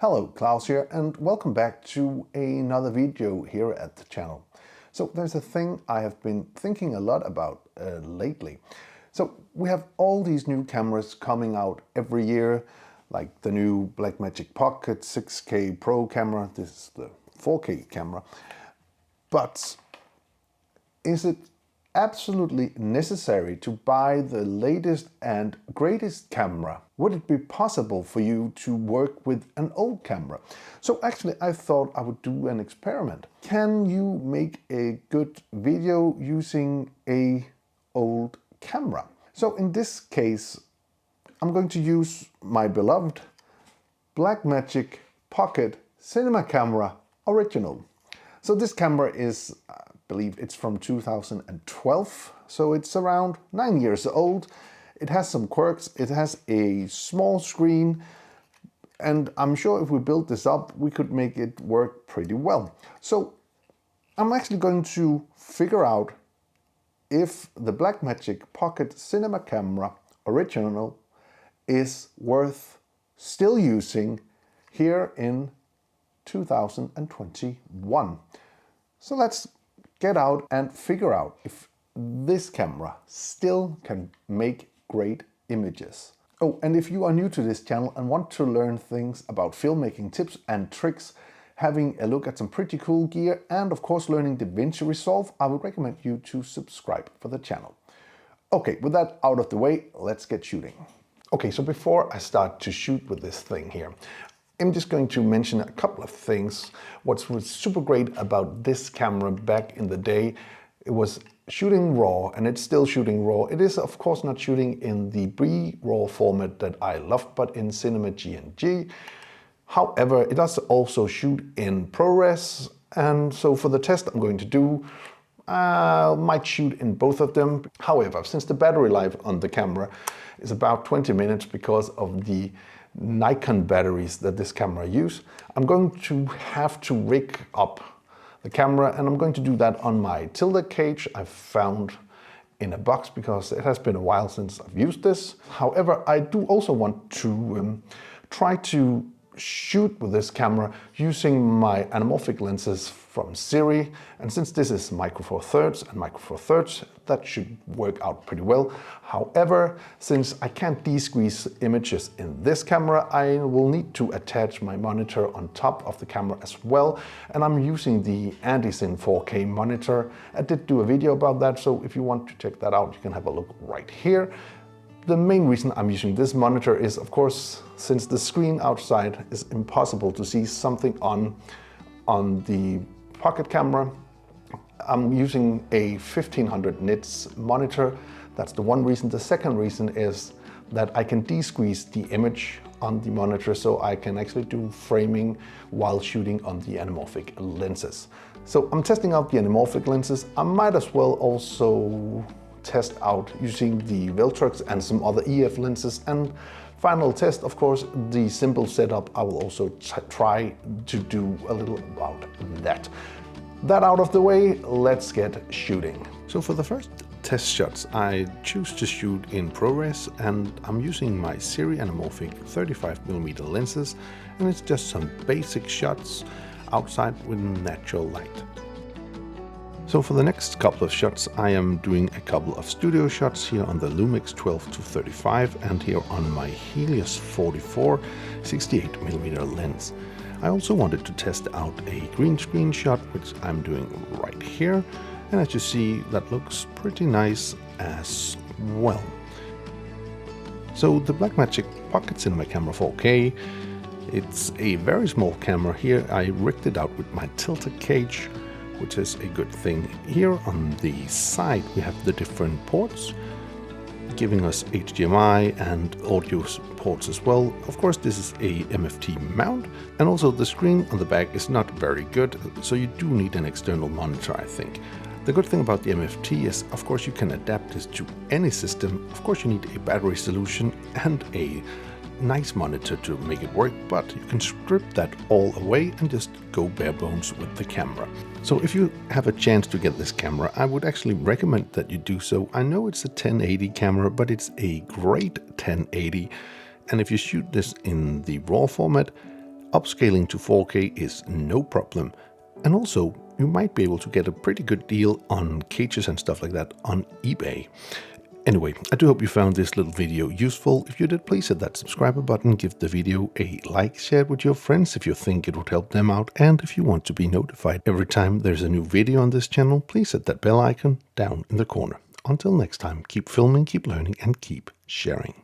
Hello, Klaus here, and welcome back to another video here at the channel. So there's a thing I have been thinking a lot about lately. So we have all these new cameras coming out every year, like the new Blackmagic Pocket 6K Pro camera. This is the 4K camera. But is it absolutely necessary to buy the latest and greatest camera? Would it be possible for you to work with an old camera? So actually I thought I would do an experiment. Can you make a good video using an old camera? So in this case I'm going to use my beloved Blackmagic Pocket Cinema Camera Original. So this camera is, I believe it's from 2012, so it's around 9 years old. It has some quirks, it has a small screen, and I'm sure if we build this up, we could make it work pretty well. So I'm actually going to figure out if the Blackmagic Pocket Cinema Camera Original is worth still using here in 2021. So let's get out and figure out if this camera still can make great images. Oh, and if you are new to this channel and want to learn things about filmmaking tips and tricks, having a look at some pretty cool gear, and of course learning Davinci Resolve, I would recommend you to subscribe for the channel. Okay, with that out of the way, let's get shooting. Okay, so before I start to shoot with this thing here, I'm just going to mention a couple of things. What was super great about this camera back in the day, it was shooting RAW, and it's still shooting RAW. It is of course not shooting in the B-RAW format that I love, but in Cinema GNG. However, it does also shoot in ProRes, and so for the test I'm going to do, I might shoot in both of them. However, since the battery life on the camera is about 20 minutes because of the Nikon batteries that this camera uses, I'm going to have to rig up the camera, and I'm going to do that on my tilde cage I found in a box because it has been a while since I've used this. However, I do also want to try to shoot with this camera using my anamorphic lenses from Siri, and since this is micro four thirds and micro four thirds, that should work out pretty well. However, since I can't de-squeeze images in this camera, I will need to attach my monitor on top of the camera as well, and I'm using the Antisyn 4K monitor. I did do a video about that, so if you want to check that out, you can have a look right here. The main reason I'm using this monitor is, of course, since the screen outside is impossible to see something on the pocket camera, I'm using a 1500 nits monitor. That's the one reason. The second reason is that I can de-squeeze the image on the monitor, so I can actually do framing while shooting on the anamorphic lenses. So I'm testing out the anamorphic lenses. I might as well also test out using the Veltrox and some other EF lenses, and final test, of course, the simple setup. I will also try to do a little about that. That out of the way, let's get shooting. So for the first test shots, I choose to shoot in ProRes, and I'm using my Siri anamorphic 35mm lenses, and it's just some basic shots outside with natural light. So for the next couple of shots, I am doing a couple of studio shots here on the Lumix 12-35 and here on my Helios 44 68mm lens. I also wanted to test out a green screen shot, which I'm doing right here, and as you see, that looks pretty nice as well. So the Blackmagic Pocket Cinema Camera 4K, it's a very small camera here. I rigged it out with my tilted cage, which is a good thing. Here on the side we have the different ports, giving us HDMI and audio ports as well. Of course, this is a MFT mount, and also the screen on the back is not very good, so you do need an external monitor, I think. The good thing about the MFT is, of course, you can adapt this to any system. Of course, you need a battery solution and a nice monitor to make it work, but you can strip that all away and just go bare bones with the camera. So if you have a chance to get this camera, I would actually recommend that you do so. I know it's a 1080 camera, but it's a great 1080, and if you shoot this in the RAW format, Upscaling to 4K is no problem. And also, you might be able to get a pretty good deal on cages and stuff like that on eBay. Anyway, I do hope you found this little video useful. If you did, please hit that subscribe button, give the video a like, share it with your friends if you think it would help them out, and if you want to be notified every time there's a new video on this channel, please hit that bell icon down in the corner. Until next time, keep filming, keep learning, and keep sharing.